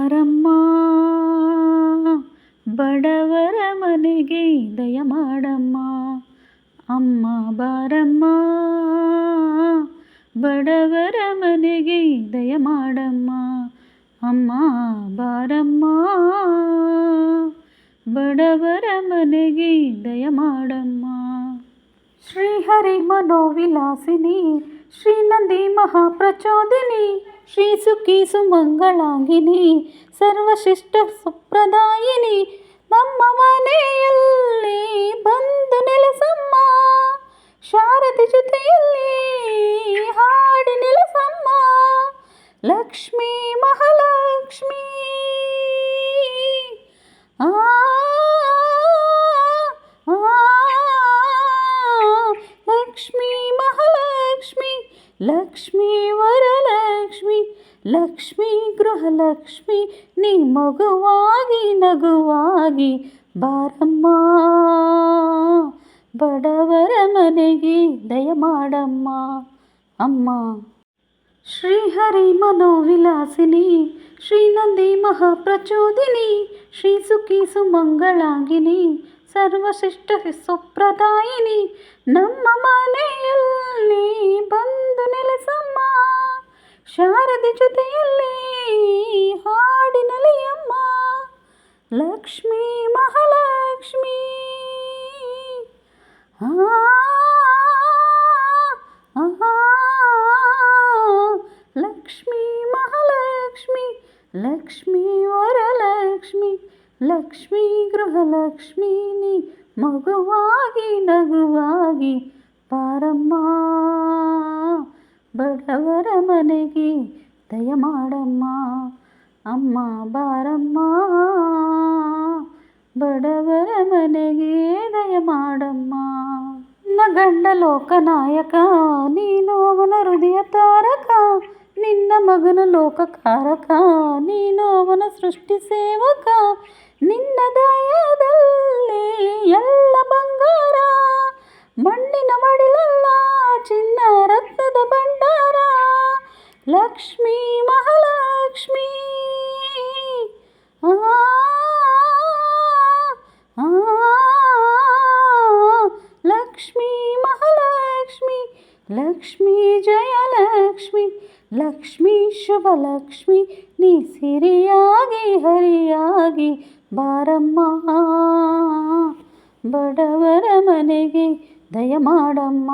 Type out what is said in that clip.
ಬಾರಮ್ಮ ಬಡವರ ಮನೆಗೆ ದಯ ಮಾಡಮ್ಮ ಅಮ್ಮ ಬಾರಮ್ಮ ಬಡವರ ಮನೆಗೆ ದಯ ಮಾಡಮ್ಮ ಅಮ್ಮ ಬಾರಮ್ಮ ಬಡವರ ಮನೆಗೆ ದಯ ಮಾಡಮ್ಮ. ಶ್ರೀಹರಿ ಮನೋವಿಲಾಸಿನಿ ಶ್ರೀ ನಂದಿ ಮಹಾಪ್ರಚೋದಿನಿ ಶ್ರೀ ಸುಖಿ ಸುಮಂಗಳಾಂಗಿನಿ ಸರ್ವಶಿಷ್ಟ ಸುಪ್ರದಾಯಿನಿ ನಮ್ಮ ಮನೆಯಲ್ಲಿ ಬಂದು ನೆಲೆಸಮ್ಮ ಶಾರದೆ ಜೊತೆಯಲ್ಲಿ ಹಾಡಿ ನೆಲೆಸಮ್ಮ ಲಕ್ಷ್ಮೀ ಮಹಾಲಕ್ಷ್ಮೀ ಲಕ್ಷ್ಮೀ ಮಹಾಲಕ್ಷ್ಮಿ ಲಕ್ಷ್ಮೀ ವರಲಕ್ಷ್ಮಿ ಲಕ್ಷ್ಮೀ ಗೃಹಲಕ್ಷ್ಮಿ ನೀ ಮಗುವಾಗಿ ನಗುವಾಗಿ ಬಾರಮ್ಮ ಬಡವರ ಮನೆಗೆ ದಯ ಮಾಡಮ್ಮ ಅಮ್ಮ. ಶ್ರೀಹರಿ ಮನೋವಿಲಾಸಿನಿ ಶ್ರೀ ನಂದಿ ಮಹಾಪ್ರಚೋದಿನಿ ಶ್ರೀ ಸುಖಿ ಸುಮಂಗಳಾಂಗಿನಿ ಸರ್ವಶಿಷ್ಟ ಸುಪ್ರದಾಯಿನಿ ನಮ್ಮ ಮನೆಯಲ್ಲಿ ಬಂದು ನೆಲೆಸಮ್ಮ ಶಾರದೆ ಜೊತೆಯಲ್ಲಿ ಹಾಡಿ ನೆಲೆಯಮ್ಮ ಲಕ್ಷ್ಮೀ ಮಹಾಲಕ್ಷ್ಮೀ ಲಕ್ಷ್ಮೀ ಮಹಾಲಕ್ಷ್ಮಿ ಲಕ್ಷ್ಮೀ ವರಲಕ್ಷ್ಮಿ ಲಕ್ಷ್ಮೀ ಗೃಹಲಕ್ಷ್ಮಿ ನೀ ಮಗುವಾಗಿ ನಗುವಾಗಿ ಬಾರಮ್ಮ ಬಡವರ ಮನೆಗೆ ದಯ ಮಾಡಮ್ಮ ಅಮ್ಮ ಬಾರಮ್ಮ ಬಡವರ ಮನೆಗೆ ದಯ ಮಾಡಮ್ಮ. ನಿನ್ನ ಗಂಡ ಲೋಕನಾಯಕ ನೀನು ಅವನ ಹೃದಯ ತಾರಕ ನಿನ್ನ ಮಗನ ಲೋಕಕಾರಕ ನೀನು ಅವನ ಸೃಷ್ಟಿ ಸೇವಕ ನಿನ್ನ ದಯದಲ್ಲಿ ಎಲ್ಲ ಬಂಗಾರ ಮಣ್ಣಿನ ಮಡಿಲಲ್ಲ ಚಿನ್ನ ರತ್ನದ ಭಂಡಾರ ಲಕ್ಷ್ಮೀ ಮಹಾಲಕ್ಷ್ಮೀ ಲಕ್ಷ್ಮೀ ಮಹಾಲಕ್ಷ್ಮಿ ಲಕ್ಷ್ಮೀ ಜಯಲಕ್ಷ್ಮಿ ಲಕ್ಷ್ಮೀ ಶುಭಲಕ್ಷ್ಮಿ ನೀ ಸಿರಿಯಾಗಿ ಹರಿಯಾಗಿ ಬಾರಮ್ಮ ಬಡವರ ಮನೆಗೆ ದಯ ಮಾಡಮ್ಮ.